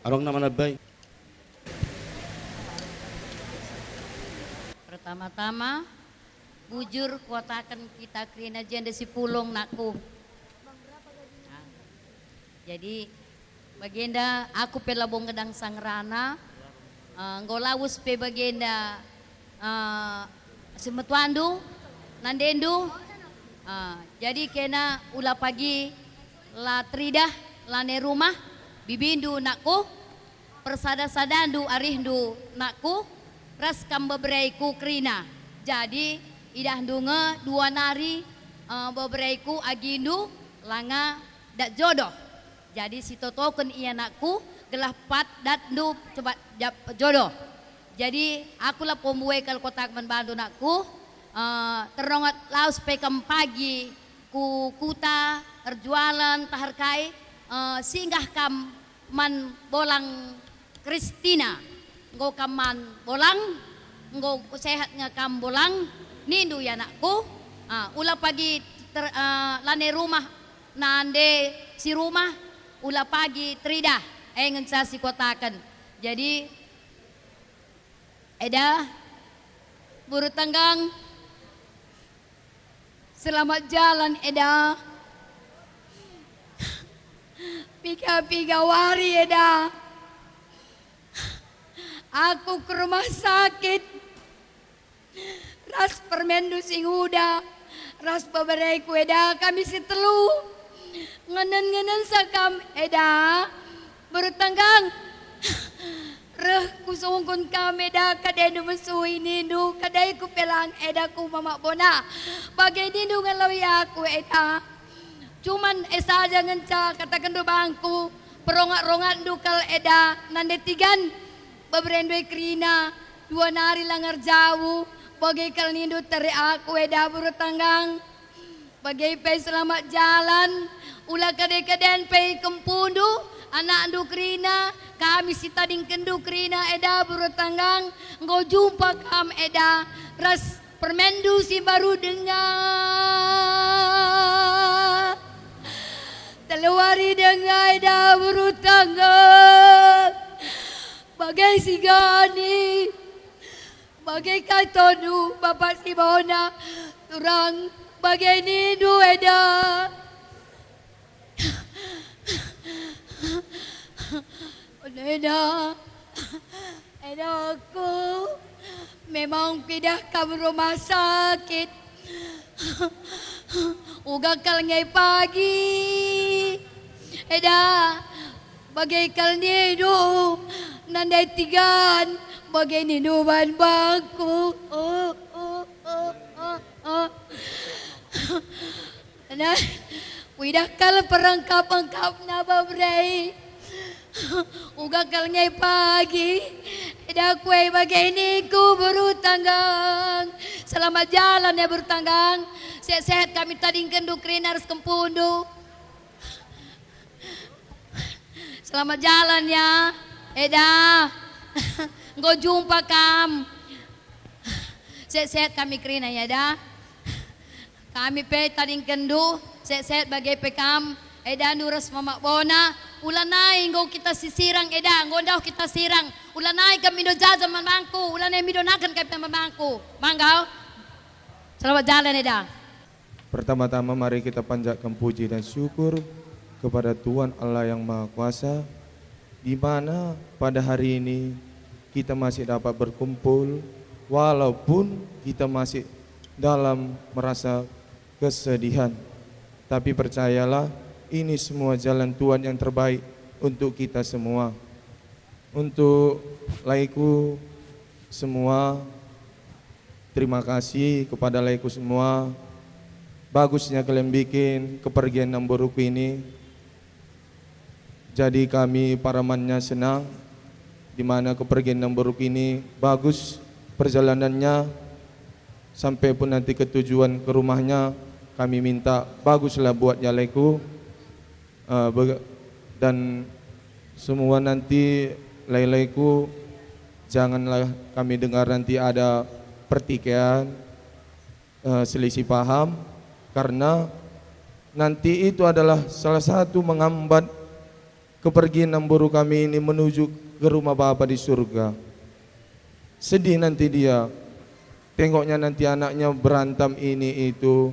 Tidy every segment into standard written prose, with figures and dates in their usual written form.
Arong naman abay. Pertama-tama, bujur kuatakan kita krina janda si pulong nakku. Nah, jadi bagenda aku pelabong gedang sangrana, ngolawus pe bagenda semetuandu, nandendu. Jadi kena ula pagi la tridah lane rumah bibindu nakku persada-sadandu arindu nakku ras kambebraiku krina. Jadi idah dunge dua nari bebraiku agindu langa dak jodoh. Jadi si totoken iya nakku gelah pat dat du coba jodoh. Jadi aku lah pembuai kalau kota membantu nakku terongot laus pekam pagi ku kuta perjualan taharkai singgah kam man bolang Kristina nggo kaman bolang nggo sehat nga kam bolang nindu ya nakku ula pagi lane rumah nande si rumah ula pagi trida engen sa si kotakan. Jadi eda buru tanggang selamat jalan eda. Piga-piga wari eda. Aku ke rumah sakit. Ras permendu sing uda. Ras babarai ku eda kami si telu. Ngenen-ngenen sakam eda. Bertanggang. Reh kusungkun kami eda kadai nu mesui nindu kadai ku pelang eda ku mama bona. Bagai nindu ngalawi aku eda. Cuman saja ngenca katakan do bangku perongat-rongat dukal eda nande tigan beberendoi krina dua nari langar jauh bagai kal nindu teri aku eda buru tanggang bagai pay selamat jalan ulah kade-kaden pay kempundu anak andu krina kami si tading kendu krina eda buru tanggang engkau jumpa kam eda ras permendu si baru dengar teluari dengan eda buru tanggang bagai si gani bagai katonu bapak si bona turang bagai nindu eda eda aku memang pindah ke rumah sakit uga kal ngai pagi eda bagai kal nidu nandai tigan bagai nidu ban bangku nah widah kal perangkap-angkap na babrei uga kal ngai pagi eda kue bagai niku berutanggang selamat jalan ya bertanggang sehat-sehat kami tadi kendu krina harus kempundu selamat jalan ya eda nggo jumpa kam sehat-sehat kami krina ya eda kami pe tadi kendu sehat-sehat bagai pekam eda nuras mama bona ulanai nggo kita sisirang eda nggo dah kita sirang ulanai kami do jajan mamangku ulanai mido nakan kami mamangku manggau selamat jalan eda. Pertama-tama mari kita panjatkan puji dan syukur kepada Tuhan Allah yang Maha Kuasa di mana pada hari ini kita masih dapat berkumpul walaupun kita masih dalam merasa kesedihan. Tapi percayalah ini semua jalan Tuhan yang terbaik untuk kita semua. Untuk laiku semua terima kasih kepada laiku semua. Bagusnya kalian bikin kepergian Namboruku ini. Jadi kami para mannya senang di mana kepergian Namboruku ini bagus perjalanannya sampai pun nanti ke tujuan ke rumahnya kami minta baguslah buat Yaleku dan semua nanti lai-laiku janganlah kami dengar nanti ada pertikaian selisih paham. Karena nanti itu adalah salah satu menghambat kepergian Namburu kami ini menuju ke rumah Bapa di surga. Sedih nanti dia, tengoknya nanti anaknya berantem ini itu.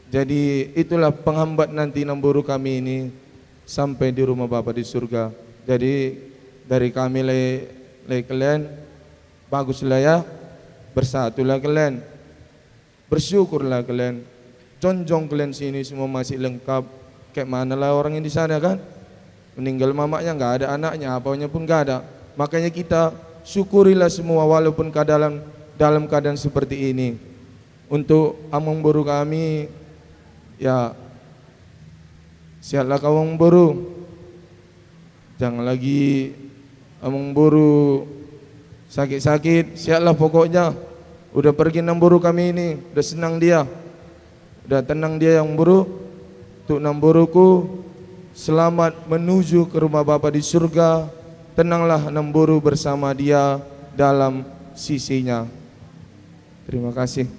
Jadi itulah penghambat nanti Namburu kami ini sampai di rumah Bapa di surga. Jadi dari kami kalian, baguslah ya, bersatulah kalian, bersyukurlah kalian. Jonjong kalian sini semua masih lengkap. Kayak mana lah orang yang di sana kan? Meninggal mamanya nggak ada anaknya, apanya pun nggak ada. Makanya kita syukurilah semua walaupun dalam keadaan seperti ini. Untuk among boru kami, ya sihatlah kau among boru. Jangan lagi among boru sakit-sakit, sihatlah pokoknya. Udah pergi Namburu kami ini, udah senang dia, udah tenang dia yang boru. Untuk Namburuku selamat menuju ke rumah Bapa di surga. Tenanglah Namburu bersama dia dalam sisinya. Terima kasih.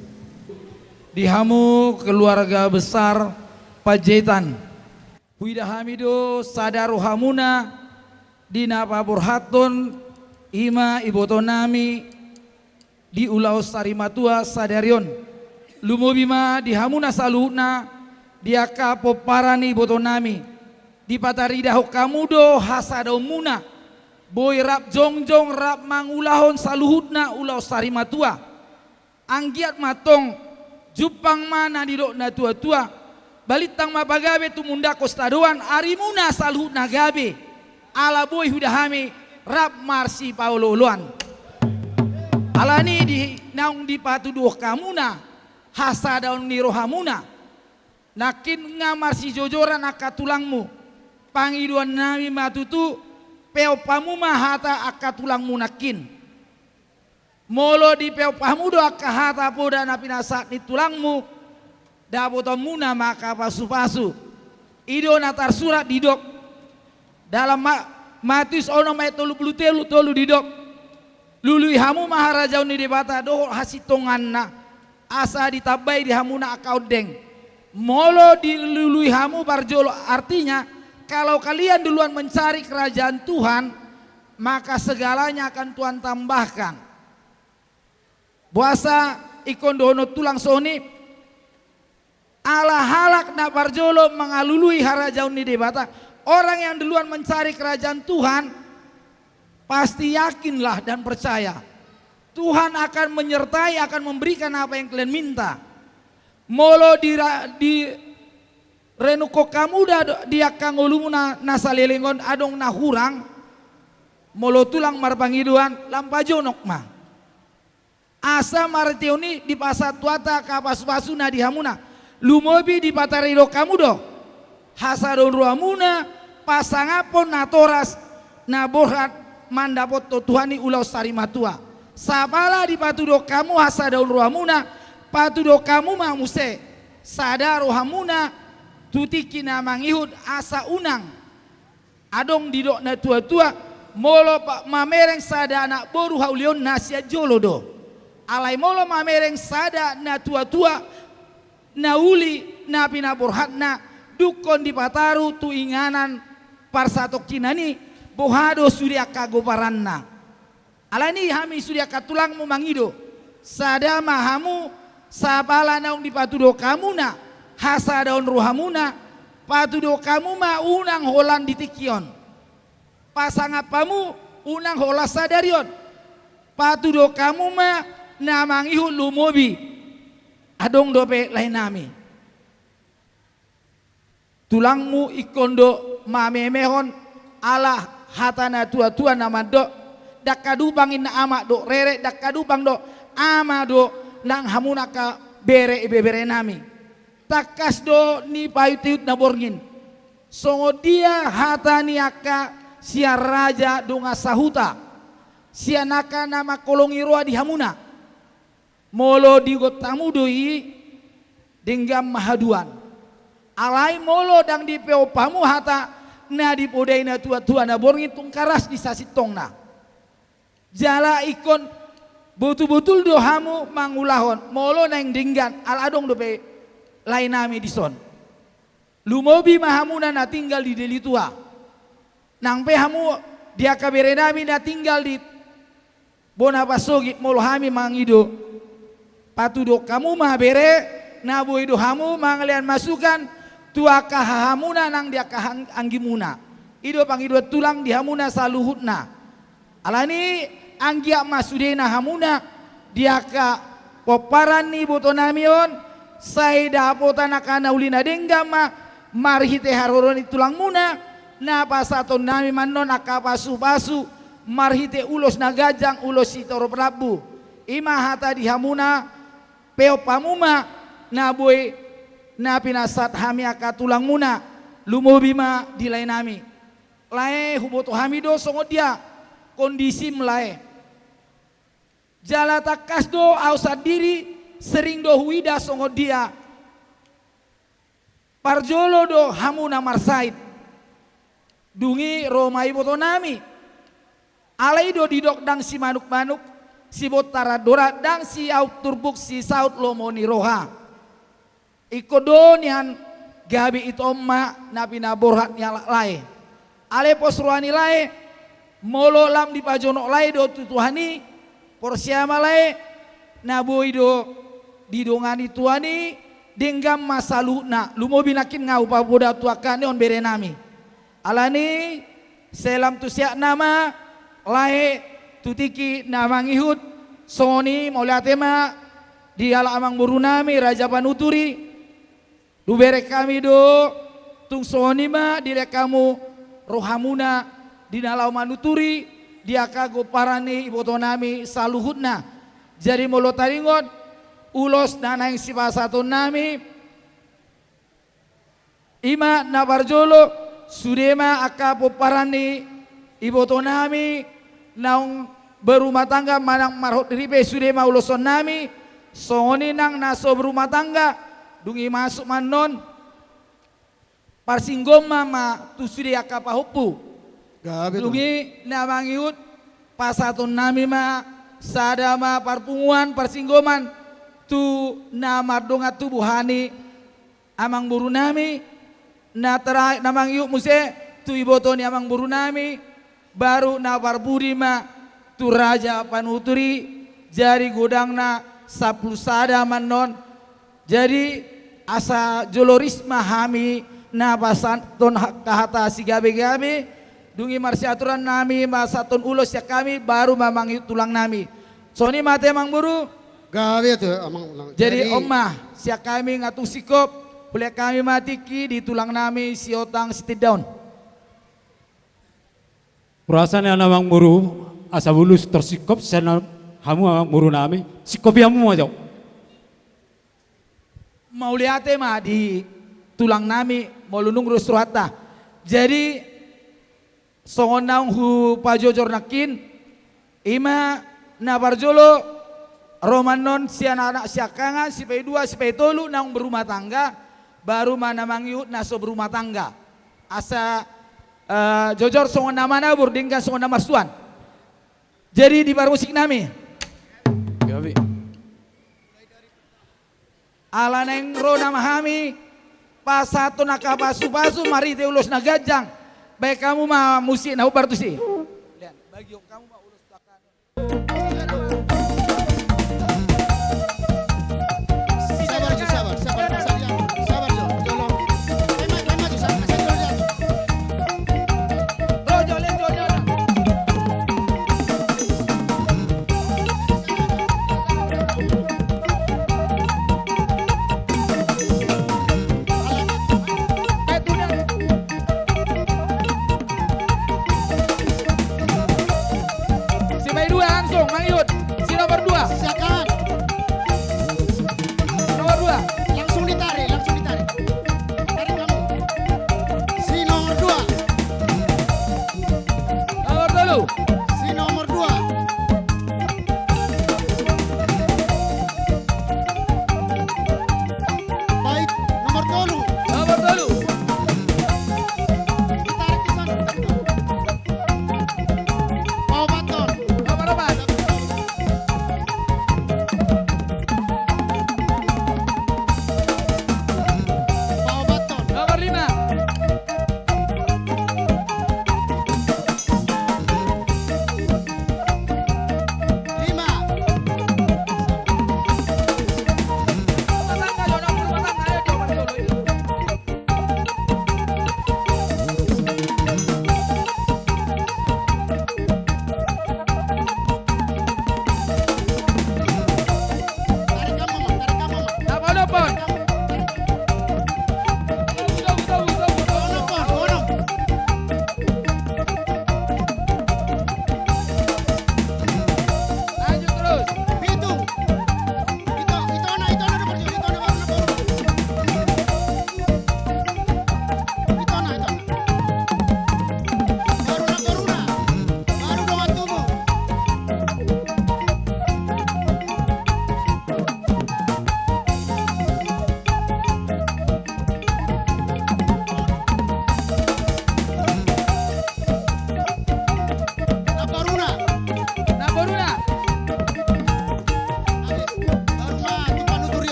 Dihamu keluarga besar Pajetan, Wida Hamido Sadaru Hamuna Dina Paburhatun Ima Ibotonami di Ulau Sarimatua Sadarion Lumobima di Hamuna Saluna diaka Poparani Ibotonami di Patarida Hokamudo Hasado Muna Boy rap jongjong rap mangulahon saluhutna Ulau Sarimatua anggiat matong Jupang mana di dokna tua-tua balitang mapagabe tumunda kostadoan arimuna saluhutna gabe ala boy hudahami rap marsi pauloluan alani di naung di patuduh kamuna hasadaun ni rohamuna nakin ngamar si jojoran akatulangmu pangiduan nami matutu peo pamuma hata akatulangmu nakin molo di peo pamudo akahata poda napinasat ni tulangmu dabotomuna maka pasu-pasu ido natar surat didok dalam matis ono mai tolu tolu didok lului hamu maharaja uni debata do hasitonganna asa ditabai di hamuna akaudeng molo di lului hamu barjolo artinya kalau kalian duluan mencari kerajaan Tuhan maka segalanya akan Tuhan tambahkan. Buasa ikon dono tulang soni ala halak na barjolo mengalului harajaun ni debata orang yang duluan mencari kerajaan Tuhan pasti yakinlah dan percaya Tuhan akan menyertai akan memberikan apa yang kalian minta. Molo di renuko kamuda dia kangolumuna nasalelengon adong nahurang molo tulang marpangiduan lampajonok mah asa martioni di pasat tuata kapas-pasuna di hamuna lumobi di patarido kamudo hasadon ruamuna pasangapon natoras naborhat mandapot Tuhani Ulau Sarimatua sabala di patudo kamu hasadon ruamuna patudo kamu mamuse sadaro hamuna tutiki na mangihud asa unang adong didok na tua-tua molo pak mamereng sada anak boru haulion nasia jolodo alai molo mamereng sada na tua-tua na uli na pinaborhatna dukon di pataru tu inganan parsatok kinani bohado surya kagoparanna alani hami surya katulang mangido sada mahamu sabala naung di patudo kamuna hasadaun ruhamuna patudo kamu ma unang holan ditikion pasangapamu unang hola sadarion patudo kamu ma namangihu lumobi adong dope lain nami tulangmu ikondo mamemehon ala hatana tua-tua nama do dakadubangin na ama do rere dakadubang do ama do nang hamuna ka bere nami takas do ni payutiut na borngin songo dia hatani aka sia raja donga sahuta sia naka nama kolongiroa di hamuna molo di gotamu doi denggam mahaduan alai molo dang di peopamu hata na di podai na tua-tua na borngin tungkaras di sasitong na jala ikon betul-betul dohamu mangulahon molo nang dinggan aladong dope lain nami dison lumobi mahamuna na tinggal di delitua nang pehamu dia kabere nami na tinggal di bona basogi molo hami mangido patudo kamu mah bere na boido hamu mangalian masukan tua kahamuna nang dia anggimuna ido pangido tulang di hamuna saluhutna alani anggia masudena hamuna dia ka poparani botonamion saida potana kana ulina denggama marhite haroroni tulang muna na pasaton nami manon akapasu-pasu marhite ulos na gajang ulos si toro prabu ima hata di hamuna peo pamuma na boy na pinasat hami aka tulang muna lumobima di lain nami lae huboto hamido songo dia kondisi melae jalata kasdo ausad diri sering do huida songo dia parjolo do hamuna marsaid dungi romai boto nami alai do didok dang si manuk-manuk si botara dora dang si auk turbuk si saut lomoni roha ikodonian gabi itu omma nabi naborhat nyala lae ale posruani lae molo lam di pajono lae do tutuhani porsiama lae naboi do didongani tuani denggam masaluna lumobi nakin ngau paboda tuakane on bere nami alani selam tu siak nama lae tutiki namangihut soni moliatema di ala amang burunami raja panuturi dubere kami do tung soni ma dire kamu rohamuna di nalau manuturi dia kago parani ibotonami saluhutna jadi molo taringon ulos nanang sipasatun nami ima nabarjolo sudema akapo parani ibotonami naung berumah tangga manang marhot ribe sudema uloson nami songoni nang naso berumah tangga dungi masuk manon parsinggom mama tu sude akapahupu dungi namangiut pasatun nami ma sadama parpunguan parsinggoman tu nama donga tubuhani amang buru nami na terai namang yuk muse tu ibotoni amang buru nami baru na barburi ma tu raja panuturi jari godangna saplu sada manon jadi asa jolorisma hami na pasanton kahata si gabe-gabe dungi marsiaturan nami masaton ulos ya kami baru mamang yuk tulang nami soni mate amang buru Gawe tuh amang. Jadi omah siak kami ngatung sikop boleh kami matiki di tulang nami si otang sit down. Perasaan yang namang muru asa bulus tersikop sana hamu amang muru nami sikop yamu aja. Mau lihat mah di tulang nami mau lunung rusuhata. Jadi songonang hu pajojor nakin ima nabarjolo Romanon si anak-anak siakangan si P2 si P3 nang berumah tangga baru mana mangyut naso berumah tangga asa jojor songon nama nabur dingkan songon nama suan jadi di bar musik nami ala neng ro nama hami pasato nakapasu-pasu mari teulos na gajang baik kamu mah musik na ubar tu si bagi kamu mah ulus takan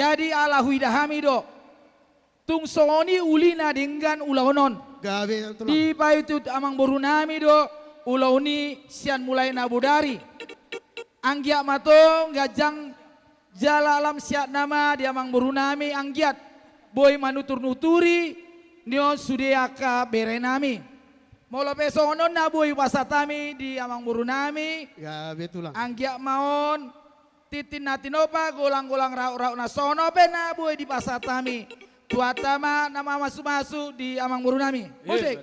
Jadi ala huida hamido. Tung soni ulina dengan ulaonon. Gawe tulang. Di paitu amang boru nami do ulauni sian mulai nabudari. Anggiat matong gajang jala alam siat nama di amang boru nami anggiat. Boy manutur nuturi nio sudiaka berenami. Molo pesonon na boy pasatami di amang boru nami. Gawe tulang. Anggiat maon titin natinopa golang-golang rauk-rauk na sono pena boy di pasatami. Tuatama nama masu-masu di amang boru nami. Musik.